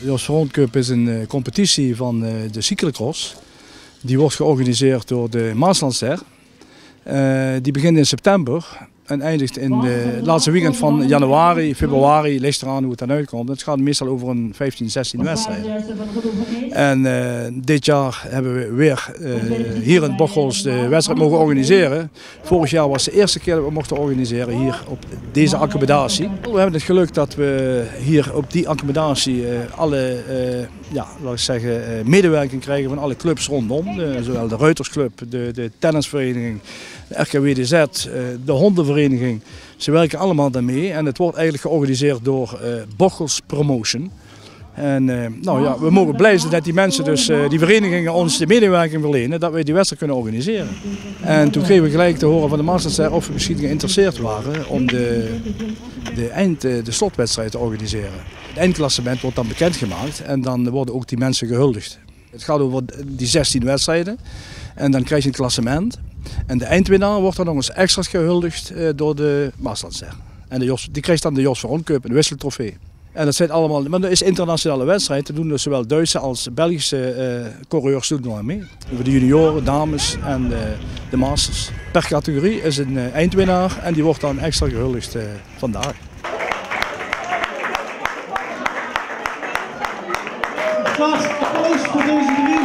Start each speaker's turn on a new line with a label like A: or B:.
A: De Jos Verhont Cup is een competitie van de cyclocross. Die wordt georganiseerd door de Maaslandster. Die begint in september en eindigt in het laatste weekend van januari, februari, ligt eraan hoe het dan uitkomt. Het gaat meestal over een 15, 16 wedstrijden. En dit jaar hebben we weer hier in Bocholt de wedstrijd mogen organiseren. Vorig jaar was de eerste keer dat we mochten organiseren hier op deze accommodatie. We hebben het geluk dat we hier op die accommodatie alle laat ik zeggen, medewerking krijgen van alle clubs rondom. Zowel de Ruitersclub, de tennisvereniging, de RKWDZ, de hondenvereniging. Ze werken allemaal daarmee en het wordt eigenlijk georganiseerd door Bocholt Promotion. En we mogen blij zijn dat die mensen, dus die verenigingen, ons de medewerking verlenen, dat wij die wedstrijd kunnen organiseren. En toen kregen we gelijk te horen van de Maaslandster of we misschien geïnteresseerd waren om de slotwedstrijd te organiseren. Het eindklassement wordt dan bekendgemaakt en dan worden ook die mensen gehuldigd. Het gaat over die 16 wedstrijden en dan krijg je een klassement. En de eindwinnaar wordt dan nog eens extra gehuldigd door de Maaslandster. En die krijgt dan de Jos Verhont Cup, een wisseltrofee. En dat zijn allemaal, maar dat is een internationale wedstrijd. Er doen dus zowel Duitse als Belgische coureurs doen er mee. Over de junioren, dames en de masters. Per categorie is een eindwinnaar en die wordt dan extra gehuldigd vandaag.
B: Graag applaus voor deze drie.